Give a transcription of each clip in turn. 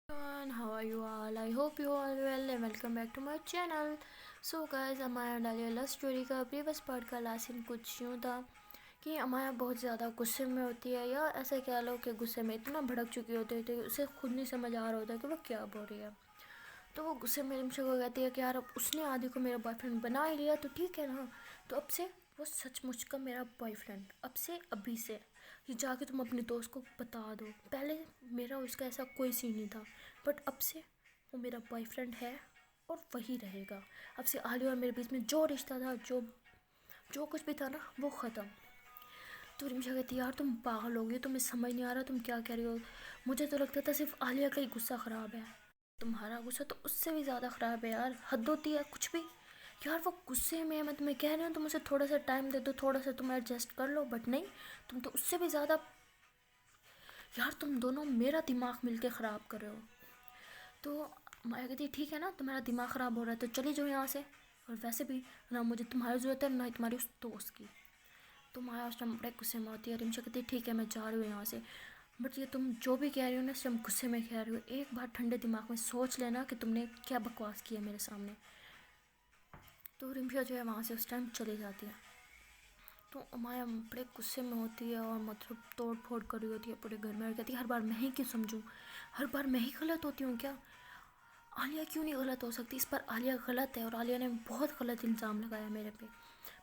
Everyone, how are you all? I hope you all well and welcome back to my channel. So guys, अमाया डालिया love story का previous part का last scene कुछ यूँ था कि अमाया बहुत ज़्यादा गुस्से में होती है, या ऐसे कह लो कि गुस्से में इतना भड़क चुकी होती है उसे खुद नहीं समझ आ रहा होता है कि वो क्या बोल रही है। तो वो गुस्से में रिमशा को कहती है कि यार अब उसने आदि को मेरा बॉयफ्रेंड बना ही लिया तो ठीक है ना, तो अब से वो सचमुच का मेरा बॉयफ्रेंड, अब से अभी से ये जाके तुम अपने दोस्त को बता दो। पहले मेरा उसका ऐसा कोई सीन नहीं था, बट अब से वो मेरा बॉयफ्रेंड है और वही रहेगा। अब से आलिया और मेरे बीच में जो रिश्ता था, जो जो कुछ भी था ना, वो ख़त्म। तो रिमशा कहती है यार तुम पागल हो गई, तुम्हें समझ नहीं आ रहा तुम क्या कह रही हो। मुझे तो लगता था सिर्फ आलिया का ही गुस्सा ख़राब है, तुम्हारा गुस्सा तो उससे भी ज़्यादा ख़राब है यार, हद होती है कुछ भी। यार वो गुस्से में है, मैं तुम्हें कह रही हूँ तुम उसे थोड़ा सा टाइम दे दो, थोड़ा सा तुम एडजस्ट कर लो, बट नहीं, तुम तो उससे भी ज़्यादा। यार तुम दोनों मेरा दिमाग मिलके ख़राब कर रहे हो। तो मैं कहती ठीक है ना, तुम्हारा दिमाग ख़राब हो रहा है तो चली जाओ यहाँ से, और वैसे भी ना मुझे तुम्हारी ज़रूरत है ना ही तुम्हारी उस दोस्त की। तो माया उस टाइम बड़े गुस्से में होती है। रिमशा कहती है ठीक है मैं जा रही हूँ यहाँ से, बट ये तुम जो भी कह रही हो ना इस टाइम गुस्से में कह रही हो, एक बार ठंडे दिमाग में सोच लेना कि तुमने क्या बकवास किया मेरे सामने। तो रिमशा जो है वहाँ से उस टाइम चली जाती है। तो माया बड़े गुस्से में होती है और मतलब तोड़ फोड़ कर रही होती है पूरे घर में, और कहती है हर बार मैं ही क्यों समझूं, हर बार मैं ही गलत होती हूँ क्या। आलिया क्यों नहीं गलत हो सकती, इस पर आलिया गलत है और आलिया ने बहुत गलत इल्ज़ाम लगाया मेरे पे।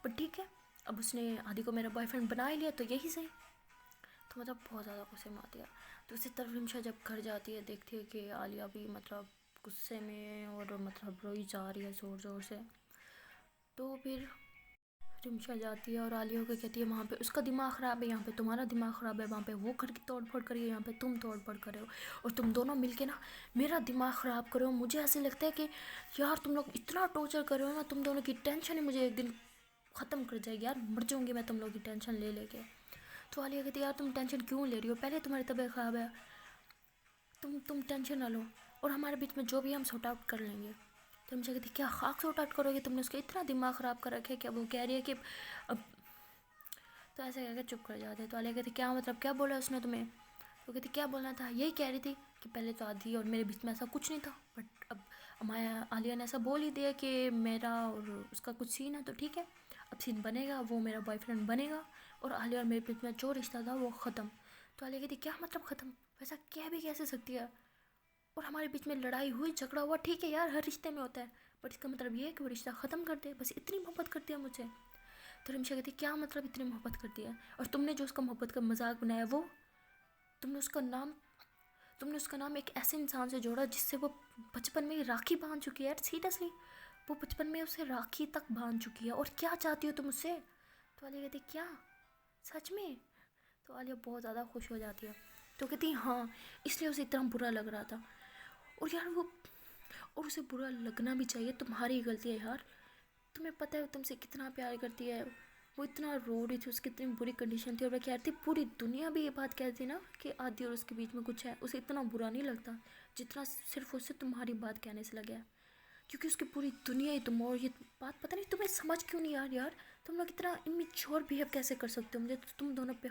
पर ठीक है, अब उसने आदि को मेरा बॉयफ्रेंड बना ही लिया तो यही सही। तो मतलब बहुत ज़्यादा गुस्से में आती है। तो उसी तरफ रिमशा जब घर जाती है देखती है कि आलिया भी मतलब गुस्से में और मतलब रोई जा रही है ज़ोर ज़ोर से। तो फिर रिमशा जाती है और आलिया को कहती है वहाँ पे उसका दिमाग ख़राब है, यहाँ पे तुम्हारा दिमाग ख़राब है, वहाँ पे वो घर की तोड़ फोड़ करी है, यहाँ पे तुम तोड़ फोड़ कर रहे हो, और तुम दोनों मिलके ना मेरा दिमाग ख़राब कर रहे हो। मुझे ऐसे लगता है कि यार तुम लोग इतना टॉर्चर कर रहे हो ना, तुम दोनों की टेंशन ही मुझे एक दिन ख़त्म कर जाएगी यार, मर जाऊँगी मैं तुम लोग की टेंशन ले लेके। तो आलिया कहती है यार तुम टेंशन क्यों ले रही हो, पहले तुम्हारी तबीयत ख़राब है, तुम टेंशन ना लो, और हमारे बीच में जो भी हम सॉर्ट आउट कर लेंगे। तो मुझे कहती क्या खाक सॉर्ट आउट करोगे, तुमने उसका इतना दिमाग ख़राब कर रखा है क्या, वो कह रही है कि अब। तो ऐसे कहकर चुप कर जाते। तो आलिया कहती क्या मतलब क्या बोला उसने तुम्हें। तो कहती क्या बोलना था, यही कह रही थी कि पहले तो आदि और मेरे बीच में ऐसा कुछ नहीं था, बट अब हमारा आलिया ने ऐसा बोल ही दिया कि मेरा और उसका कुछ सीन है तो ठीक है, अब सीन बनेगा, वो मेरा बॉयफ्रेंड बनेगा और आलिया और मेरे बीच में जो रिश्ता था वो ख़त्म। तो आलिया कहती क्या मतलब ख़त्म, वैसा कह भी कैसे सकती है, और हमारे बीच में लड़ाई हुई झगड़ा हुआ ठीक है यार, हर रिश्ते में होता है, बट इसका मतलब ये है कि वो रिश्ता ख़त्म कर दे, बस इतनी मोहब्बत करती है मुझे। तो रिमशा कहती क्या मतलब इतनी मोहब्बत करती है, और तुमने जो उसका मोहब्बत का मजाक बनाया वो, तुमने उसका नाम तुमने उसका नाम एक ऐसे इंसान से जोड़ा जिससे वो बचपन में ही राखी बांध चुकी है यार, सीरियसली वो बचपन में उसे राखी तक बांध चुकी है, और क्या चाहती हो तुम उससे। तो आलिया कहती क्या सच में। तो आलिया बहुत ज़्यादा खुश हो जाती है। तो कहती हाँ, इसलिए उसे इतना बुरा लग रहा था, और यार वो, और उसे बुरा लगना भी चाहिए, तुम्हारी गलती है यार, तुम्हें पता है वो तुमसे कितना प्यार करती है। वो इतना रो रही थी, उसकी इतनी बुरी कंडीशन थी, और वो कह रही थी पूरी दुनिया भी ये बात कहती ना कि आदि और उसके बीच में कुछ है, उसे इतना बुरा नहीं लगता जितना सिर्फ उससे तुम्हारी बात कहने से लगा है, क्योंकि उसकी पूरी दुनिया ही तुम हो। और ये बात पता नहीं तुम्हें समझ क्यों नहीं यार, तुम लोग इतना इमेच्योर बिहेव कैसे कर सकते हो। मुझे तो तुम दोनों पे,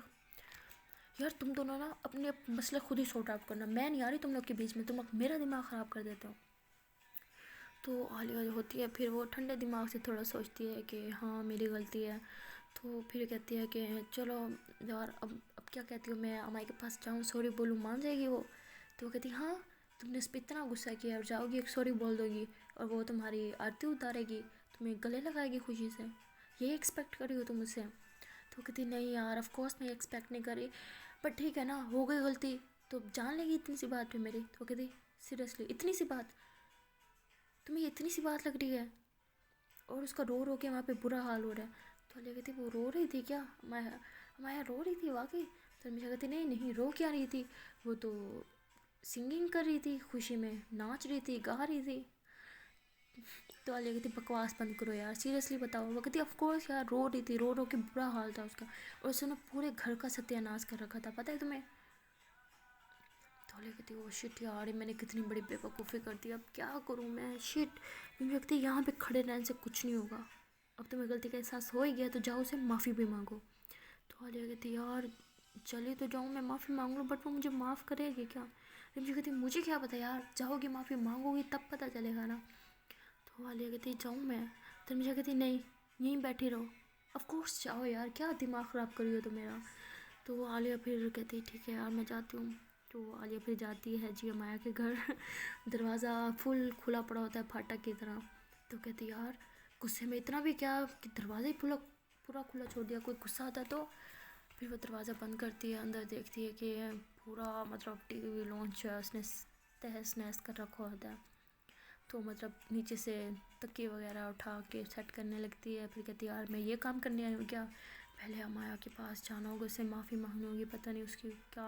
यार तुम दोनों ना अपने मसले खुद ही सॉर्ट आउट करना, मैं नहीं आ रही तुम लोग के बीच में, तुम लोग मेरा दिमाग ख़राब कर देते हो। तो आलिया जो होती है फिर वो ठंडे दिमाग से थोड़ा सोचती है कि हाँ मेरी गलती है। तो फिर कहती है कि चलो यार अब क्या कहती हूँ मैं, अमाई के पास जाऊँ सॉरी बोलूँ, मान जाएगी वो। तो वो कहती हाँ, तुमने उस पर इतना गुस्सा किया और जाओगी एक सॉरी बोल दोगी और वो तुम्हारी आरती उतारेगी, तुम्हें गले लगाएगी खुशी से, यही एक्सपेक्ट करी हो तुम उससे। तो वो कहती नहीं यार ऑफ कोर्स मैं एक्सपेक्ट नहीं करी, पर ठीक है ना हो गई गलती, तो जान लेगी इतनी सी बात पे मेरी। तो वो कहती सीरियसली इतनी सी बात, तुम्हें इतनी सी बात लग रही है, और उसका रो रो के वहाँ पे बुरा हाल हो रहा है। तो अलिया कहती वो रो रही थी क्या, माया माया रो रही थी वाकई। तो अमीशा कहती नहीं नहीं रो क्या रही थी, वो तो सिंगिंग कर रही थी, खुशी में नाच रही थी, गा रही थी। तो अलिया कहती बकवास बंद करो यार, सीरियसली बताओ। वो कहती ऑफ कोर्स यार रो रही थी, रो रो के बुरा हाल था उसका, और उसने पूरे घर का सत्यानाश कर रखा था पता है तुम्हें। तो अलिया कहती ओ शिट यार, मैंने कितनी बड़ी बेवकूफ़ी कर दी, अब क्या करूँ मैं, शिट। मुझे लगता है यहाँ पे खड़े रहने से कुछ नहीं होगा, अब तुम्हें गलती का एहसास हो ही गया तो जाओ उसे माफ़ी भी मांगो। तो आलिया कहती यार चली तो जाऊँ मैं माफ़ी मांग लूँ, बट वो मुझे माफ़ करेगी क्या। रिमझी कहती मुझे क्या पता यार, जाओगी माफ़ी मांगोगी तब पता चलेगा ना। तो आलिया कहती जाऊँ मैं? तो रिमझी कहती नहीं, यहीं बैठी रहो। ऑफ कोर्स जाओ यार, क्या दिमाग ख़राब करी हो तुम मेरा। तो आलिया फिर कहती ठीक है यार मैं जाती हूँ। तो आलिया फिर जाती है जिया माया के घर। दरवाज़ा फुल खुला पड़ा होता है फाटक की तरह। तो कहती यार गुस्से में इतना भी क्या कि दरवाज़ा ही पूरा पूरा खुला छोड़ दिया, कोई गुस्सा आता तो। फिर वो दरवाज़ा बंद करती है, अंदर देखती है कि पूरा मतलब टीवी लॉन्च है, उसने तहस नहस कर रखा होता है। तो मतलब नीचे से तकिए वगैरह उठा के सेट करने लगती है। फिर कहती है यार मैं ये काम करने आई हूँ क्या? पहले अमाया के पास जाना होगा, उससे माफ़ी मांगनी होगी, पता नहीं उसकी क्या।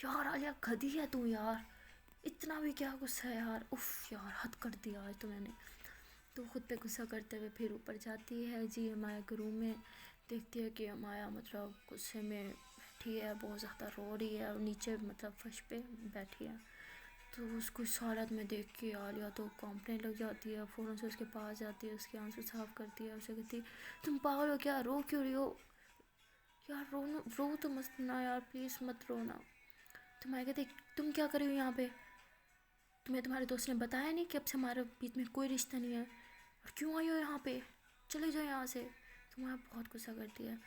यार आलिया गधी है तू यार, इतना भी क्या गुस्सा है यार, उफ यार हद कर दिया आज तो मैंने। तो खुद पे गुस्सा करते हुए फिर ऊपर जाती है जी अमाया के रूम में। देखती है कि अमाया मतलब गुस्से में बैठी है, बहुत ज़्यादा रो रही है और नीचे मतलब फर्श पे बैठी है। तो उसको इस हालत में देख के आलिया तो कांपने लग जाती है, फ़ौरन से उसके पास जाती है, उसके आंसू साफ करती है, उसे कहती तुम पागल हो क्या, रो क्यों रही हो यार, रो तो मत ना यार, प्लीज़ मत रो ना। तो मैं कहती तुम क्या कर रही हो यहाँ पे? तुम्हें तुम्हारे दोस्त ने बताया नहीं कि अब से हमारे बीच में कोई रिश्ता नहीं है, और क्यों आई हो यहाँ पे? चले जाओ यहाँ से। तो माया बहुत गुस्सा करती है।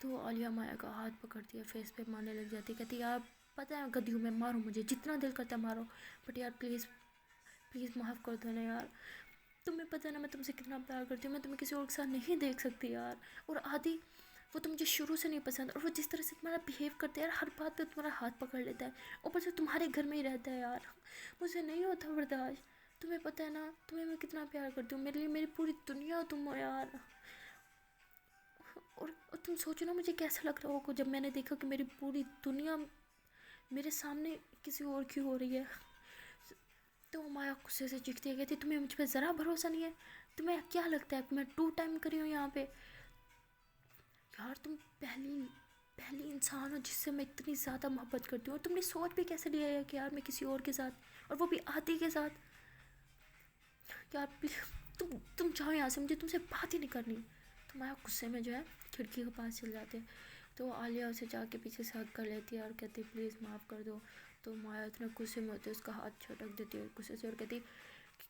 तो आलिया माया का हाथ पकड़ती है, फेस पे मारने लग जाती है, कहती यार पता है गधी हूँ मैं, मारो मुझे जितना दिल करता है मारो, बट यार प्लीज़ प्लीज़ माफ़ कर दो ना यार। तुम्हें पता है ना मैं तुमसे कितना प्यार करती हूँ, मैं तुम्हें किसी और के साथ नहीं देख सकती यार। और आदि वो तो मुझे शुरू से नहीं पसंद, और वो जिस तरह से तुम्हारा बिहेव करता है यार, हर बात पे तुम्हारा हाथ पकड़ लेता है, ऊपर से तुम्हारे घर में ही रहता है यार, मुझे नहीं होता बर्दाश्त। तुम्हें पता है ना तुम्हें मैं कितना प्यार करती हूँ, मेरे लिए मेरी पूरी दुनिया तुम हो यार। और तुम सोचो ना मुझे कैसा लग रहा होगा जब मैंने देखा कि मेरी पूरी दुनिया मेरे सामने किसी और की हो रही है। तो माया गुस्से से चीखती है, कहती तुम्हें मुझ पर ज़रा भरोसा नहीं है? तुम्हें क्या लगता है कि मैं 2 टाइम करी हूँ यहाँ पे? यार तुम पहली पहली इंसान हो जिससे मैं इतनी ज़्यादा मोहब्बत करती हूँ, और तुमने सोच भी कैसे लिया है कि यार मैं किसी और के साथ, और वो भी आदि के साथ। यार तुम जाओ यहाँ से, मुझे तुमसे बात ही नहीं करनी। तो माया गुस्से में जो है खिड़की के पास चल जाते हैं। तो आलिया उसे जाके पीछे से हक कर लेती है और कहती है प्लीज़ माफ़ कर दो। तो माया इतना गुस्से में होती है, उसका हाथ झटक देती है गुस्से से और कहती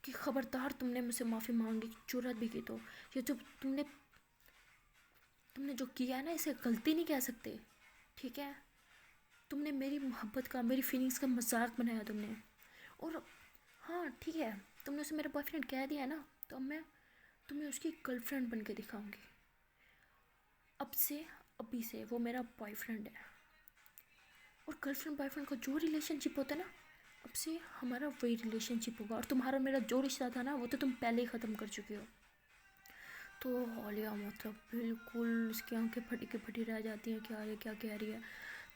कि खबरदार तुमने मुझसे माफ़ी मांगने की जरूरत भी की तो ये जो तुमने जो किया है ना इसे गलती नहीं कह सकते, ठीक है? तुमने मेरी मोहब्बत का, मेरी फीलिंग्स का मजाक बनाया तुमने। और हाँ ठीक है, तुमने उसे मेरा बॉयफ्रेंड कह दिया ना, तो अब मैं तुम्हें उसकी गर्लफ्रेंड बन के दिखाऊंगी। अब से अभी से वो मेरा बॉयफ्रेंड है, और गर्लफ्रेंड बॉयफ्रेंड का जो रिलेशनशिप होता है ना, अब से हमारा वही रिलेशनशिप होगा, और तुम्हारा मेरा जो रिश्ता था ना वो तो तुम पहले ही ख़त्म कर चुके हो। तो आलिया मतलब बिल्कुल उसकी आंखें फटी की फटी रह जाती हैं कि आलिया क्या कह रही है।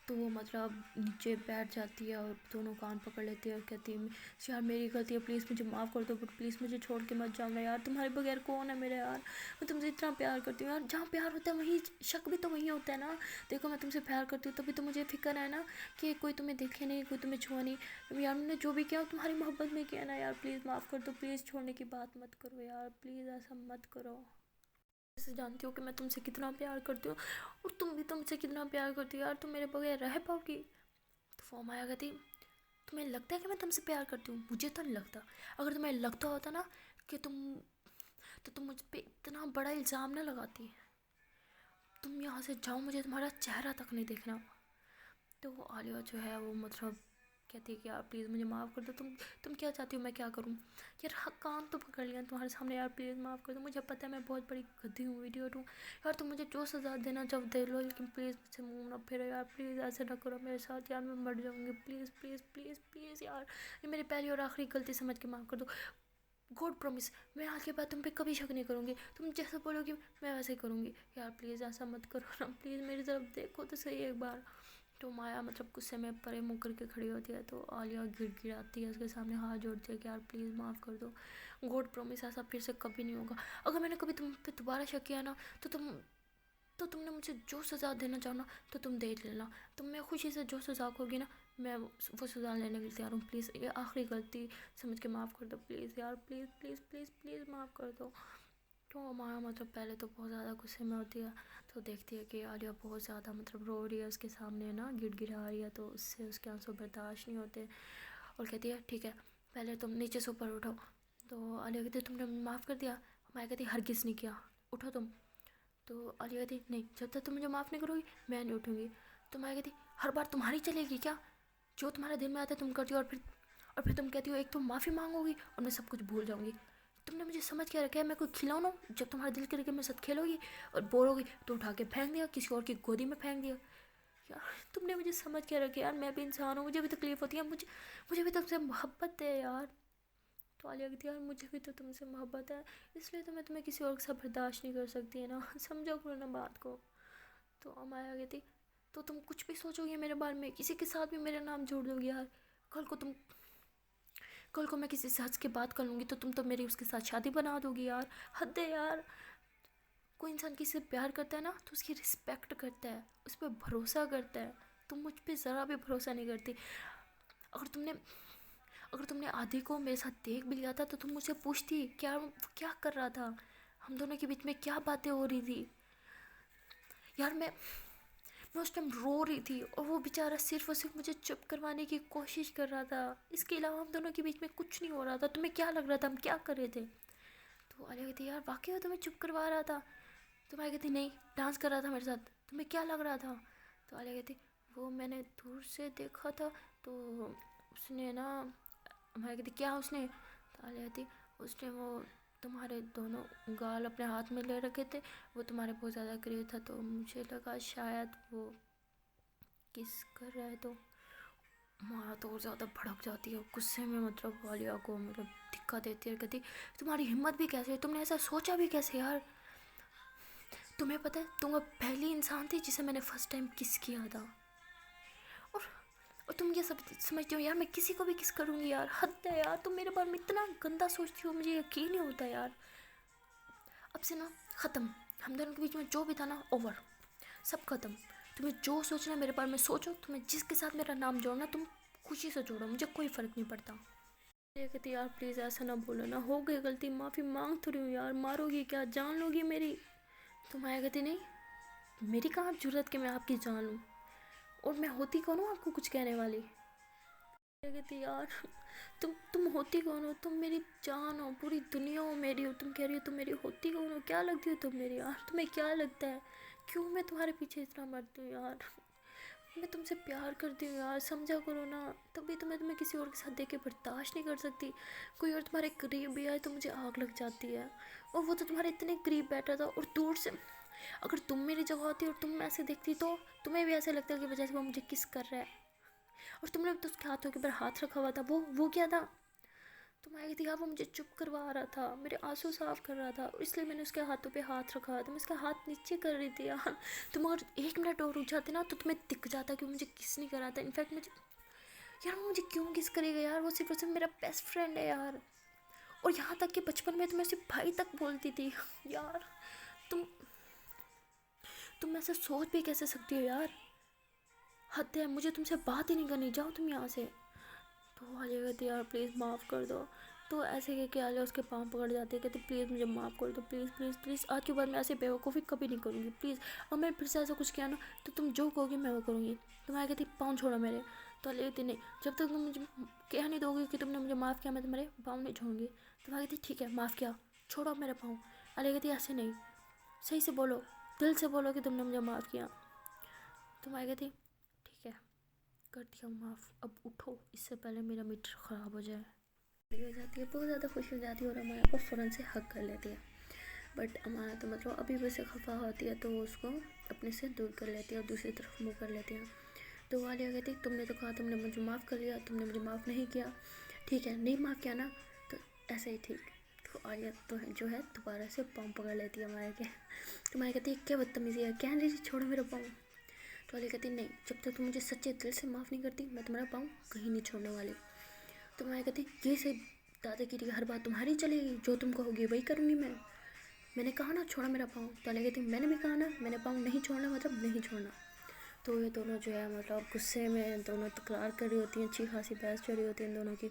तो वो मतलब नीचे बैठ जाती है और दोनों कान पकड़ लेती है और कहती है यार मेरी गलती है, प्लीज़ मुझे माफ़ कर दो, बट प्लीज़ मुझे छोड़ के मत जाओ ना यार, तुम्हारे बगैर कौन है मेरे यार, मैं तुमसे इतना प्यार करती हूँ यार, जहाँ प्यार होता है वहीं शक भी तो वहीं होता है ना। देखो मैं तुमसे प्यार करती हूँ तभी तो मुझे फिक्र है ना कि कोई तुम्हें देखे नहीं, कोई तुम्हें छुआ नहीं यार, मैंने जो भी किया तुम्हारी मोहब्बत में किया ना यार, प्लीज़ माफ़ कर दो, प्लीज़ छोड़ने की बात मत करो यार, प्लीज़ ऐसा मत करो। जैसे जानती हो कि मैं तुमसे कितना प्यार करती हूँ, और तुम भी तुमसे कितना प्यार करती हो यार, तुम मेरे बगैर रह पाओगी? तो वो माया कहती तुम्हें लगता है कि मैं तुमसे प्यार करती हूँ? मुझे तो नहीं लगता। अगर तुम्हें लगता होता ना कि तुम मुझ पे इतना बड़ा इल्ज़ाम ना लगाती। तुम यहाँ से जाओ, मुझे तुम्हारा चेहरा तक नहीं देखना। तो वो आलिया जो है वो मतलब कहती है कि यार प्लीज़ मुझे माफ़ कर दो, तुम क्या चाहती हो मैं क्या करूँ? यार हाँ कान तो पकड़ लिया तुम्हारे सामने, यार प्लीज़ माफ़ कर दो, मुझे पता है मैं बहुत बड़ी गद्दी हूँ, इडियट हूँ यार, तुम मुझे जो सज़ा देना जब दे लो, लेकिन प्लीज़ मुझसे मुँह ना फेरो यार, प्लीज़ ऐसे ना करो मेरे साथ यार, मैं मर जाऊँगी, प्लीज़ प्लीज़ प्लीज़ प्लीज़ यार, ये मेरी पहली और आखिरी गलती समझ के माफ़ कर दो। गॉड प्रॉमिस मैं आज के बाद तुम पे कभी शक नहीं करूँगी, तुम जैसा बोलोगी मैं वैसे ही करूँगी यार, प्लीज़ ऐसा मत करो ना, प्लीज़ मेरी तरफ देखो तो सही एक बार। तो माया मतलब गुस्से में परे मुँह करके खड़ी होती है, तो आलिया गिड़गिड़ाती है उसके सामने, हाथ जोड़ती है कि यार प्लीज़ माफ़ कर दो, गॉड प्रॉमिस ऐसा फिर से कभी नहीं होगा। अगर मैंने कभी तुम पे दोबारा शक किया ना तुमने मुझे जो सज़ा देना चाहो ना तो तुम दे लेना, मैं खुशी से जो सज़ा होगी ना मैं वो सज़ा लेने के लिए तैयार हूँ, प्लीज़ ये आखिरी गलती समझ के माफ़ कर दो, प्लीज़ यार, प्लीज़ प्लीज़ प्लीज़ प्लीज़ माफ़ कर दो। तो अमाया मतलब पहले तो बहुत ज़्यादा गुस्से में होती है, तो देखती है कि आलिया बहुत ज़्यादा मतलब रो रही है उसके सामने ना, गिड़गिड़ा रही है, तो उससे उसके आंसू बर्दाश्त नहीं होते और कहती है ठीक है पहले तुम नीचे से ऊपर उठो। तो आलिया कहती है तुमने माफ़ कर दिया। अमाया कहती हरगिज़ नहीं किया, उठो तुम। तो आलिया कहती नहीं, जब तक तुम मुझे माफ़ नहीं करोगी मैं नहीं उठूँगी। तो अमाया कहती हर बार तुम्हारी चलेगी क्या, जो तुम्हारे दिल में आता है तुम करती हो, और फिर तुम कहती हो एक तो माफ़ी मांगोगी और मैं सब कुछ भूल जाऊँगी। तुमने मुझे समझ के रखा है मैं कोई खिलौना हूँ, जब तुम्हारा दिल करके मेरे साथ खेलोगी और बोर होगी तो उठा के फेंक दिया, किसी और की गोदी में फेंक दिया। यार तुमने मुझे समझ के रखे यार, मैं भी इंसान हूँ, मुझे भी तकलीफ होती है, मुझे भी तुमसे मोहब्बत है यार। तो आलिया कहती यार मुझे भी तो तुमसे मोहब्बत है, इसलिए तो मैं तुम्हें किसी और के साथ बर्दाश्त नहीं कर सकती है ना, समझो करो ना बात को। तो अमाया कहती तो तुम कुछ भी सोचोगी मेरे बारे में, किसी के साथ भी मेरा नाम जोड़ दोगी यार। कल को मैं किसी से हंस के बात कर लूँगी तो तुम तो मेरी उसके साथ शादी बना दोगी यार, हद है यार। कोई इंसान किसी से प्यार करता है ना तो उसकी रिस्पेक्ट करता है, उस पर भरोसा करता है। तुम मुझ पर ज़रा भी भरोसा नहीं करती। अगर तुमने अगर तुमने आदि को मेरे साथ देख भी लिया था तो तुम मुझसे पूछती क्या कर रहा था, हम दोनों के बीच में क्या बातें हो रही थी। यार मैं उस टाइम रो रही थी और वो बेचारा सिर्फ और सिर्फ मुझे चुप करवाने की कोशिश कर रहा था, इसके अलावा हम दोनों के बीच में कुछ नहीं हो रहा था। तुम्हें क्या लग रहा था हम क्या कर रहे थे। तो आलिया कहती यार वाकई वो तुम्हें चुप करवा रहा था। तो मैं कहती नहीं, डांस कर रहा था मेरे साथ, तुम्हें क्या लग रहा था। तो आलिया कहती वो मैंने दूर से देखा था, तो उसने ना, मैं कहती क्या उसने। तो आलिया कहती उसने वो तुम्हारे दोनों गाल अपने हाथ में ले रखे थे, वो तुम्हारे बहुत ज़्यादा करीब था, तो मुझे लगा शायद वो किस कर रहा है। तो माँ तो और ज़्यादा भड़क जाती है गुस्से में, मतलब आलिया को मतलब धिक्का देती है, कहती तुम्हारी हिम्मत भी कैसे है, तुमने ऐसा सोचा भी कैसे यार। तुम्हें पता है तुम अब पहली इंसान थी जिसे मैंने फर्स्ट टाइम किस किया था, और और तुम ये सब समझते हो यार मैं किसी को भी किस करूँगी यार, हद है यार। तुम मेरे बारे में इतना गंदा सोचती हो, मुझे यकीन नहीं होता यार। अब से ना ख़त्म, हम दोनों के बीच में जो भी था ना ओवर, सब ख़त्म। तुम्हें जो सोचना है मेरे बारे में सोचो, तुम्हें जिसके साथ मेरा नाम जोड़ना तुम खुशी से जोड़ो, मुझे कोई फ़र्क नहीं पड़ता। ये कहती यार प्लीज़ ऐसा ना बोलो ना, हो गई गलती, माफ़ी मांग तो रही हूँ यार, मारोगी क्या, जान लोगी मेरी। तो माया कहती नहीं, मेरी कहाँ जरूरत कि मैं आपकी जान लूँ, और मैं होती कौन हूँ आपको कुछ कहने वाली। माया कहती यार तुम होती कौन हो, तुम मेरी जान हो, पूरी दुनिया हो मेरी हो, तुम कह रही हो तुम मेरी होती कौन हो, क्या लगती हो तुम मेरी यार, तुम्हें क्या लगता है क्यों मैं तुम्हारे पीछे इतना मरती हूँ यार। मैं तुमसे प्यार करती हूँ यार, समझा करो ना, तभी तो मैं तुम्हें किसी और के साथ देख के बर्दाश्त नहीं कर सकती। कोई और तुम्हारे करीब भी आए तो मुझे आग लग जाती है, और वो तो तुम्हारे इतने करीब बैठा था और दूर से। अगर तुम मेरी जगह होती और तुम ऐसे देखती तो तुम्हें भी ऐसे लगता कि वजह से वो मुझे किस कर रहा है, और तुमने तो उसके हाथों के ऊपर हाथ रखा हुआ था, वो क्या था। तो मैं कहती यार वो मुझे चुप करवा रहा था, मेरे आंसू साफ कर रहा था, और इसलिए मैंने उसके हाथों पे हाथ रखा हुआ था, मैं उसका हाथ नीचे कर रही थी यार। तुम अगर 1 मिनट और रुक जाते ना तो तुम्हें दिख जाता कि मुझे किस नहीं करा था। इनफैक्ट मुझे यार वो मुझे क्यों किस करेगा यार, वो सिर्फ और सिर्फ मेरा बेस्ट फ्रेंड है यार। और यहाँ तक कि बचपन में तो मैं सिर्फ भाई तक बोलती थी यार। तुम तुम ऐसे सोच भी कैसे सकती हो यार, हद है, मुझे तुमसे बात ही नहीं करनी, जाओ तुम यहाँ से। तो आलिया कहती यार प्लीज़ माफ़ कर दो। तो ऐसे कह के आलिया उसके पाँव पकड़ जाती है, कहती प्लीज़ मुझे माफ़ कर दो, प्लीज़ प्लीज़ प्लीज़, आज के बाद मैं ऐसे बेवकूफ़ी कभी नहीं करूँगी प्लीज़। और मैंने फिर से ऐसा कुछ किया ना तो तुम जो कहोगी मैं वो करूँगी। तो मैं कहती पाँव छोड़ो मेरे। तो आलिया कहती नहीं, जब तक तुम मुझे कह नहीं दोगी कि तुमने मुझे माफ़ किया मैं तुम्हारे पाँव नहीं छोड़ूंगी। तो मैं कहती ठीक है माफ़ किया, छोड़ो मेरे पाँव। आलिया कहती ऐसे नहीं, सही से बोलो, दिल से बोलो कि तुमने मुझे माफ़ किया। तो मैं कहती ठीक है कर दिया माफ़, अब उठो, इससे पहले मेरा मीटर ख़राब हो जाए। हो जाती है, बहुत ज़्यादा खुश हो जाती है और अमाया को फ़ौरन से हक कर लेती है। बट अमाया तो मतलब अभी भी से खफा होती है तो वो उसको अपने से दूर कर लेती है और दूसरी तरफ मुँह कर लेती है। तो आलिया कहती तुमने तो कहा तुमने मुझे माफ़ कर लिया, तुमने मुझे माफ़ नहीं किया, ठीक है नहीं माफ़ किया ना तो ऐसे ही ठीक। तो आलिया तो जो है दोबारा से पाँव पकड़ लेती है अमाया के। तो अमाया कहती है क्या बदतमीज़ी है, कह रही छोड़ो मेरा पाँव। तो आलिया कहती नहीं, जब तक तुम मुझे सच्चे दिल से माफ़ नहीं करती मैं तुम्हारा पाँव कहीं नहीं छोड़ने वाली। तो मैं कहती ये से दादागिरी हर बात तुम्हारी चलेगी, जो तुम कहोगी वही करूँगी मैंने कहा ना छोड़ा मेरा पाँव। तो आलिया कहती मैंने भी कहा ना मैंने पाँव नहीं छोड़ना मतलब नहीं छोड़ना। तो ये दोनों जो है मतलब गुस्से में दोनों तकरार कर रही होती हैं, अच्छी खासी बहस चल रही होती है इन दोनों की।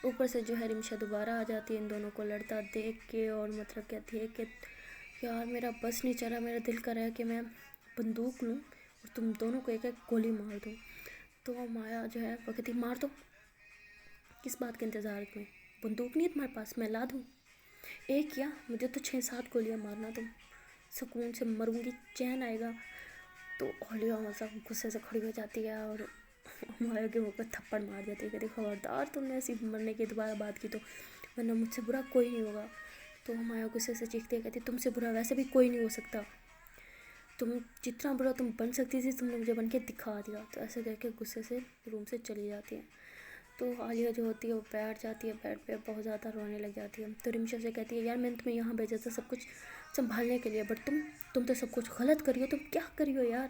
ऊपर से जो है रिमशा दोबारा आ जाती है इन दोनों को लड़ता देख के, और मतलब कहती है कि यार मेरा बस नहीं चला, मेरा दिल कर रहा है कि मैं बंदूक लूँ और तुम दोनों को एक एक गोली मार दूँ। तो माया जो है वो कहती मार दो, किस बात के इंतज़ार में, बंदूक नहीं है तुम्हारे पास, मैं ला दूँ। एक क्या, मुझे तो 6-7 गोलियाँ मारना, तुम सुकून से मरूंगी, चैन आएगा। तो ओलिया मतलब गुस्से से खड़ी हो जाती है और माया के मुँह पर थप्पड़ मार देती है, कहती खबरदार तुमने ऐसी मरने की दोबारा बात की तो, वरना मुझसे बुरा कोई नहीं होगा। तो माया गुस्से से चीखती है, कहती तुमसे बुरा वैसे भी कोई नहीं हो सकता, तुम जितना बुरा तुम बन सकती थी तुमने मुझे बन के दिखा दिया। तो ऐसे कह के गुस्से से रूम से चली जाती है। तो आलिया जो होती है वो बैठ जाती है बेड पे, बहुत ज़्यादा रोने लग जाती है। तो रिमशा से कहती है यार मैंने तुम्हें यहाँ भेजा था सब कुछ संभालने के लिए, बट तुम तो सब कुछ गलत करी हो, तुम क्या करी हो यार,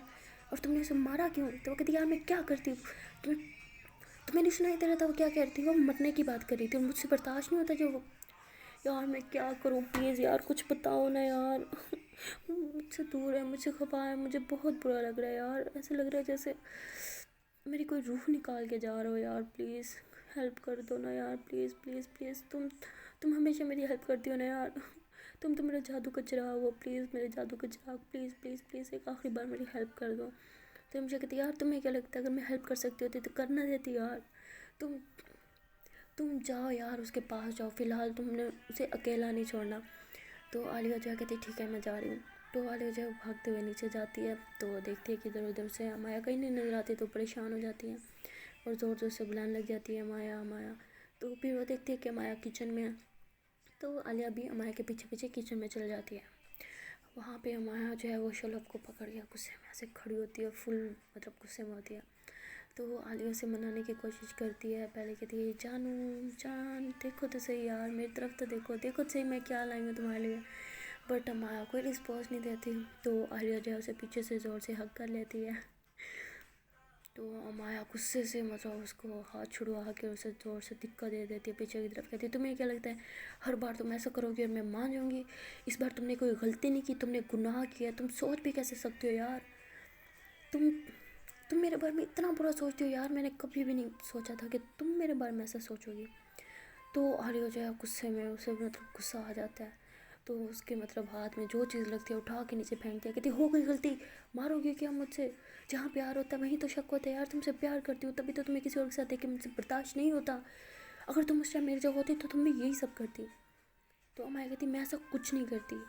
और तुमने उसे मारा क्यों। तो वो कहती यार मैं क्या करती हूँ, तुम्हें नहीं सुनाई दे रहा था वो क्या कह रही थी, वो मरने की बात कर रही थी और मुझसे बर्दाश्त नहीं होता जो वो। यार मैं क्या करूँ, प्लीज़ यार कुछ बताओ ना यार मुझसे दूर है, मुझे खपा है, मुझे बहुत बुरा लग रहा है यार, ऐसा लग रहा है जैसे मेरी कोई रूह निकाल के जा रहे हो यार, प्लीज़ हेल्प कर दो ना यार, प्लीज़ प्लीज़ प्लीज़, तुम हमेशा मेरी हेल्प करती हो ना यार, तुम तो मेरा जादू का चिराग हो, प्लीज़ मेरे जादू का चिराग, प्लीज़ प्लीज़ प्लीज़ एक आखिरी बार मेरी हेल्प कर दो। तो मुझे कहती यार तुम्हें क्या लगता है अगर मैं हेल्प कर सकती होती तो करना देती यार, तुम तुम जाओ यार उसके पास जाओ, फ़िलहाल तुमने उसे अकेला नहीं छोड़ना। तो आलिया जो है कहती ठीक है मैं जा रही हूँ। तो आलिया जो है भागते हुए नीचे जाती है, तो देखती है कि इधर उधर से माया कहीं नहीं नजर आती, तो परेशान हो जाती है और ज़ोर ज़ोर से बुलाने लग जाती है माया माया। तो फिर वो देखती है कि माया किचन में है, तो आलिया भी माया के पीछे पीछे किचन में चल जाती है। वहाँ पे माया जो है वो शलभ को पकड़ के गुस्से में ऐसे खड़ी होती है, फुल मतलब गुस्से में होती है। तो वो आलिया से मनाने की कोशिश करती है, पहले कहती है जानू जान देखो तो सही यार, मेरी तरफ तो देखो देखो तो सही मैं क्या लाई हूँ तुम्हारे लिए। बट माया कोई रिस्पॉन्स नहीं देती, तो आलिया जो है उसे पीछे से ज़ोर से हक कर लेती है। तो माया गुस्से से मतलब उसको हाथ छुड़वा के उसे ज़ोर से धक्का दे देती है पीछे की तरफ, कहती है तुम्हें क्या लगता है हर बार तुम ऐसा करोगी और मैं मान जाऊँगी, इस बार तुमने कोई गलती नहीं की, तुमने गुनाह किया, तुम सोच भी कैसे सकते हो यार, तुम तुम मेरे बारे में इतना बुरा सोचती हो यार, मैंने कभी भी नहीं सोचा था कि तुम मेरे बारे में ऐसा सोचोगी। तो आलिया जो है गुस्से में उसे मतलब गुस्सा आ जाता है, तो उसके मतलब हाथ में जो चीज़ लगती है उठा के नीचे फेंक दिया, कहती हो गई गलती, मारोगी क्या मुझसे, जहाँ प्यार होता है वहीं तो शक होता है यार, तुमसे प्यार करती हूँ तभी तो तुम्हें किसी और के साथ देख के मुझसे बर्दाश्त नहीं होता, अगर तुम उस टाइम मेरी जगह होती तो तुम भी यही सब करती। तो अमाया कहती मैं ऐसा कुछ नहीं करती,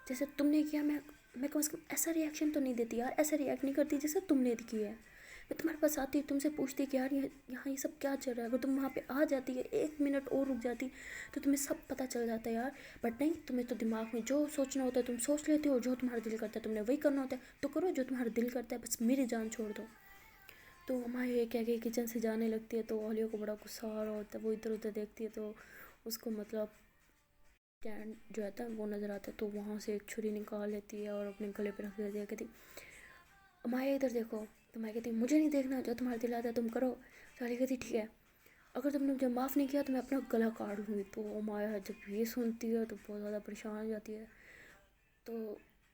जैसे तुमने किया मैं कम से कम ऐसा रिएक्शन तो नहीं देती यार, ऐसा रिएक्ट नहीं करती जैसा तुमने किया है। मैं तुम्हारे पास आती तुमसे पूछती कि यार यहाँ ये सब क्या चल रहा है, अगर तुम वहाँ पे आ जाती है 1 मिनट और रुक जाती तो तुम्हें सब पता चल जाता है यार, बट नहीं, तुम्हें तो दिमाग में जो सोचना होता है तुम सोच लेते हो, जो तुम्हारा दिल करता है तुमने वही करना होता है, तो करो जो तुम्हारा दिल करता है, बस मेरी जान छोड़ दो। तो हमारी ये क्या कि किचन से जाने लगती है, तो ओलियो को बड़ा गुस्सा आ रहा होता है, वो इधर उधर देखती है तो उसको मतलब स्टैंड जो रहता है वो नज़र आता है, तो वहाँ से एक छुरी निकाल लेती है और अपने गले पे रख देती है, कहती माया इधर देखो। तो माया कहती मुझे नहीं देखना, जो तुम्हारे दिल आता है तुम करो। तो आलिया कहती ठीक है, अगर तुमने मुझे माफ़ नहीं किया तो मैं अपना गला काट दूँगी। तो माया जब ये सुनती है तो बहुत ज़्यादा परेशान हो जाती है, तो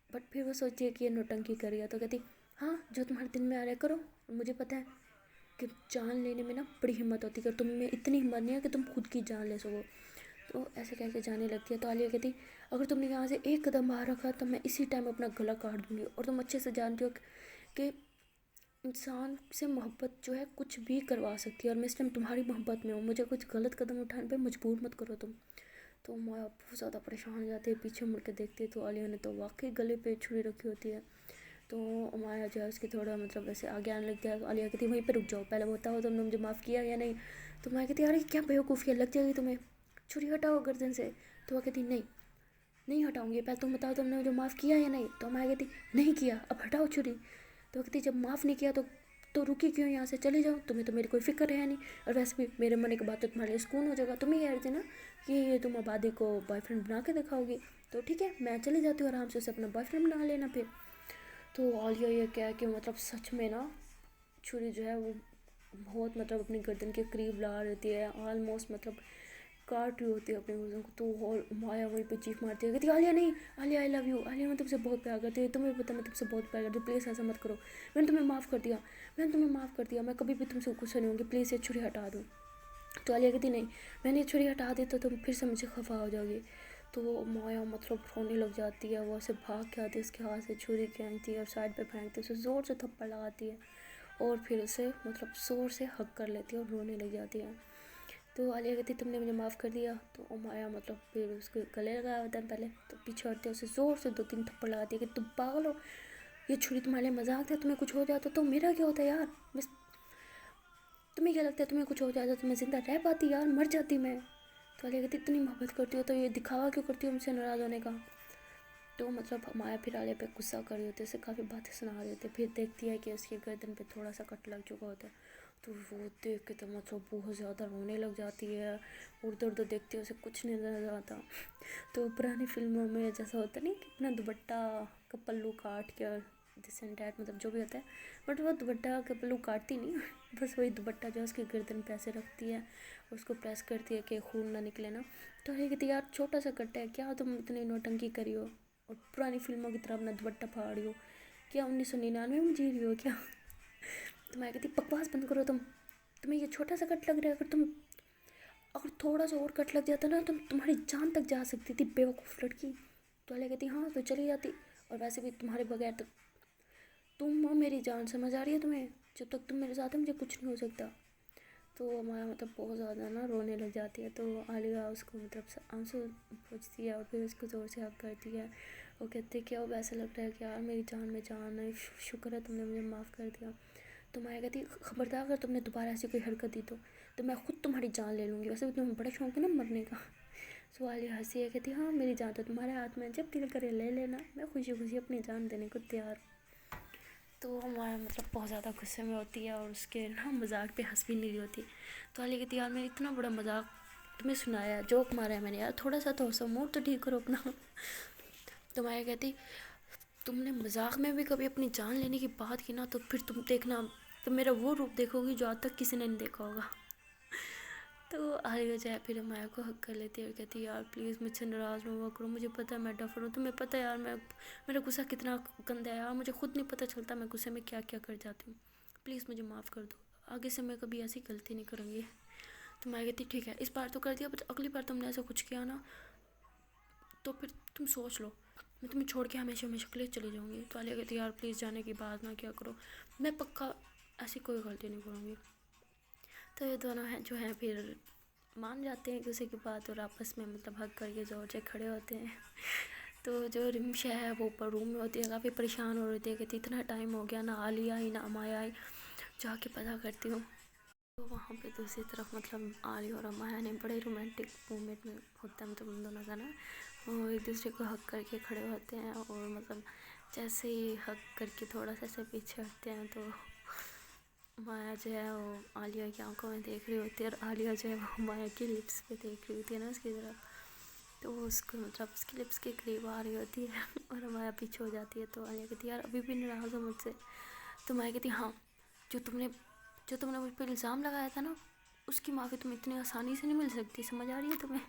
बट फिर वो सोचती है कि ये नौटंकी करी है, तो कहती हाँ जो तुम्हारे दिल में आ रहा है करो, मुझे पता है कि जान लेने में ना बड़ी हिम्मत होती है, तुम में इतनी हिम्मत नहीं है कि तुम खुद की जान ले सको। तो ऐसे कह के जाने लगती है, तो आलिया कहती अगर तुमने यहाँ से एक कदम बाहर रखा तो मैं इसी टाइम अपना गला काट दूँगी, और तुम अच्छे से जानती हो कि इंसान से मोहब्बत जो है कुछ भी करवा सकती है, और मैं इस टाइम तुम्हारी मोहब्बत में हूँ, मुझे कुछ गलत कदम उठाने पे मजबूर मत करो तुम। तो माया बहुत ज़्यादा परेशान हो जाती है, पीछे मुड़ के देखती है तो आलिया ने तो वाकई गले पे छुरी रखी होती है। तो माया जो है उसकी थोड़ा मतलब ऐसे आगे आने लगता है, तो आलिया कहती है वहीं पर रुक जाओ, पहले बताओ तुमने मुझे माफ़ किया या नहीं। तो माया कहती है अरे क्या बेवकूफ़ी है, लग जाएगी तुम्हें, छुरी हटाओ गर्दन से। तो वह कहती नहीं नहीं हटाऊंगी, पहले तुम बताओ तुमने मुझे माफ़ किया या नहीं। तो माया कहती नहीं किया, अब हटाओ छुरी। तो कहती जब माफ़ नहीं किया तो रुकी क्यों, यहाँ से चले जाओ, तुम्हें तो मेरी कोई फिक्र है नहीं, और वैसे भी मेरे मरने के बाद तो तुम्हारे लिए सुकून हो जाएगा, तुम्हें कह रही थी ना कि ये तुम आबादी को बॉयफ्रेंड बना के दिखाओगी, तो ठीक है मैं चली जाती हूँ आराम से, उसे अपना बॉयफ्रेंड बना लेना फिर। तो आलिया ये क्या है कि मतलब सच में ना छुरी जो है वो बहुत मतलब अपनी गर्दन के करीब ला देती है, ऑलमोस्ट मतलब काट रही होती है अपने गर्दन को। तो और माया वहीं पे चीख मारती है, कहती आलिया नहीं, Alia I love you, Alia मैं तुमसे बहुत प्यार करती हूँ, तुम्हें पता मैं तुमसे बहुत प्यार करती हूँ, प्लीज़ ऐसा मत करो, मैंने तुम्हें माफ़ कर दिया, मैंने तुम्हें माफ़ कर दिया, मैं कभी भी तुमसे गुस्सा नहीं होंगी, प्लीज़ ये छुरी हटा दो। तो आलिया कहती नहीं, मैंने ये छुरी हटा दी तो तुम फिर से मुझे खफा हो जाओगी। तो माया मतलब रोने लग जाती है, वो ऐसे भाग के आती है, उसके हाथ से छुरी खींचती है और साइड पे फेंकती है, उसे ज़ोर से थप्पड़ लगाती है और फिर उसे मतलब ज़ोर से हक कर लेती है और रोने लग जाती है। तो आलिया कहती तुमने मुझे माफ़ कर दिया। तो माया मतलब फिर उसके गले लगाया होता है पहले, तो पीछे हटते उसे ज़ोर से 2-3 थप्पड़ लगाती है कि तुम पागल हो, ये छुरी तुम्हारे लिए मजाक था, तुम्हें कुछ हो जाता तो मेरा क्या होता यार, बस तुम्हें क्या लगता है तुम्हें कुछ हो जाता तो मैं ज़िंदा रह पाती यार, मर जाती मैं। तो आलिया कहती इतनी मोहब्बत करती हो तो ये दिखावा क्यों करती हो मुझसे नाराज़ होने का। तो मतलब माया फिर आलिया पे गुस्सा कर रही होती है, उसे काफ़ी बातें सुना रही होती है, फिर देखती है कि उसकी गर्दन पे थोड़ा सा कट लग चुका होता है। तो वो देख के तो मतलब बहुत ज़्यादा रोने लग जाती है और उधर उधर देखती है, उसे कुछ नहीं नजर आता। तो पुरानी फिल्मों में जैसा होता नहीं कि अपना दुपट्टा का पल्लू काट के दिस एंड डैट मतलब जो भी होता है, बट वो दुपट्टा का पल्लू काटती नहीं बस वही दुपट्टा जो है उसकी गर्दन पे ऐसे रखती है और उसको प्रेस करती है कि खून ना निकले ना। तो ये कहती यार छोटा सा कट है, क्या तुम इतनी नौटंकी करी हो और पुरानी फिल्मों की तरह अपना दुपट्टा फाड़ रही हो, क्या 1999 में जी रही हो क्या। तो मैं कहती बकवास बंद करो तुम्हें ये छोटा सा कट लग रहा है, अगर थोड़ा सा और कट लग जाता ना तो तुम्हारी जान तक जा सकती थी बेवकूफ़ लड़की। तो अले कहती हाँ तो चली जाती, और वैसे भी तुम्हारे बगैर तो तुम हो मेरी जान, समझ आ रही है तुम्हें, जब तक तुम मेरे साथ है मुझे कुछ नहीं हो सकता। तो माया मतलब बहुत ज़्यादा ना रोने लग जाती है। तो आलिया उसको मतलब आंसू पोंछती है और फिर उसको ज़ोर से हक करती है। वो कहती है कि अब ऐसा लग रहा है कि यार मेरी जान में जान है, शुक्र है तुमने मुझे माफ़ कर दिया। तो माया कहती खबरदार अगर तुमने दोबारा ऐसी कोई हरकत दी तो मैं खुद तुम्हारी जान ले लूँगी, वैसे भी तुम्हें बड़ा शौक है ना मरने का। सो आलिया हंसी है, कहती हाँ मेरी जान तो तुम्हारे हाथ में, जब दिल करे ले लेना, मैं खुशी खुशी अपनी जान देने को तैयार। तो माया मतलब बहुत ज़्यादा गुस्से में होती है और उसके ना मजाक पे हंस भी नहीं रही होती। तो आलिया कहती यार मैंने इतना बड़ा मजाक तुम्हें सुनाया, जोक मारा है मैंने, यार थोड़ा सा तो हंसो, मूड तो ठीक करो अपना। तो माया कहती तुमने मजाक में भी कभी अपनी जान लेने की बात की ना तो फिर तुम देखना, तो मेरा वो रूप देखोगी जो आज तक किसी ने नहीं देखा होगा। तो आलिया जो है फिर माया को हक कर लेती है और कहती है यार प्लीज़ मुझसे नाराज़ ना हुआ करो, मुझे पता है मैं डफर हूँ, तुम्हें पता है यार मेरा गुस्सा कितना गंदा है यार, मुझे खुद नहीं पता चलता मैं गुस्से में क्या क्या कर जाती हूँ, प्लीज़ मुझे माफ़ कर दो, आगे से मैं कभी ऐसी गलती नहीं करूँगी। तो मैं कहती ठीक है इस बार तो कर दिया, बट अगली बार तुमने ऐसा कुछ किया ना तो फिर तुम सोच लो मैं तुम्हें छोड़ के हमेशा हमेशा के लिए चली जाऊँगी। तो आलिया कहती यार प्लीज़ जाने की बात ना क्या करो, मैं पक्का ऐसी कोई गलती नहीं करूँगी। तो ये दोनों हैं जो हैं फिर मान जाते हैं किसी की बात और आपस में मतलब हक करके जोर से खड़े होते हैं। तो जो रिमशा है वो ऊपर रूम में होती है, काफ़ी परेशान हो रही थी, कहती इतना टाइम हो गया ना आलिया आई ना अमाया आई, जाके पता करती हूँ। तो वहाँ पे दूसरी तरफ मतलब आलिया और अमाया ने बड़े रोमांटिक मोमेंट में होता है, मतलब उन दोनों का ना वो एक दूसरे को हक करके खड़े होते हैं और मतलब जैसे ही हक करके थोड़ा सा ऐसे पीछे हटते हैं तो माया जो है वो आलिया की आंखों में देख रही होती है और आलिया जो है वो माया की लिप्स पे देख रही होती है ना उसकी तरफ, तो वो उसको मतलब उसकी लिप्स के करीब आ रही होती है और माया पीछे हो जाती है। तो आलिया कहती है यार अभी भी नाराज़ हो मुझसे। तो माया कहती हाँ जो तुमने मुझ पर इल्ज़ाम लगाया था ना उसकी माफ़ी तुम्हें इतनी आसानी से नहीं मिल सकती, समझ आ रही है तुम्हें।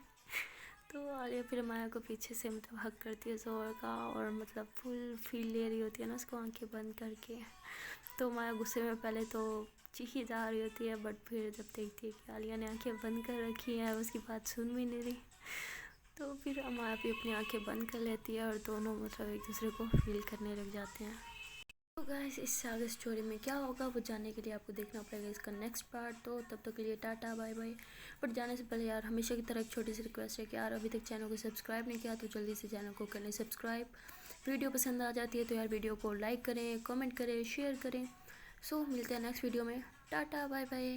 तो आलिया फिर माया को पीछे से मतलब हक करती है जोर का और मतलब फुल फील ले रही होती है ना उसको आंखें बंद करके। तो माया गुस्से में पहले तो चीखी जा रही होती है, बट फिर जब देखती है कि आलिया ने आंखें बंद कर रखी हैं उसकी बात सुन भी नहीं रही, तो फिर माया भी अपनी आंखें बंद कर लेती है और दोनों मतलब एक दूसरे को फील करने लग जाते हैं। तो गाइस इस सागे स्टोरी में क्या होगा वो जानने के लिए आपको देखना पड़ेगा इसका नेक्स्ट पार्ट। तो तब तक के लिए टाटा बाय बाय। बट जाने से पहले यार हमेशा की तरह एक छोटी सी रिक्वेस्ट है कि यार अभी तक चैनल को सब्सक्राइब नहीं किया तो जल्दी से चैनल को कर लें सब्सक्राइब। वीडियो पसंद आ जाती है तो यार वीडियो को लाइक करें, कमेंट करें, शेयर करें। सो मिलते हैं नेक्स्ट वीडियो में, टाटा बाय बाय।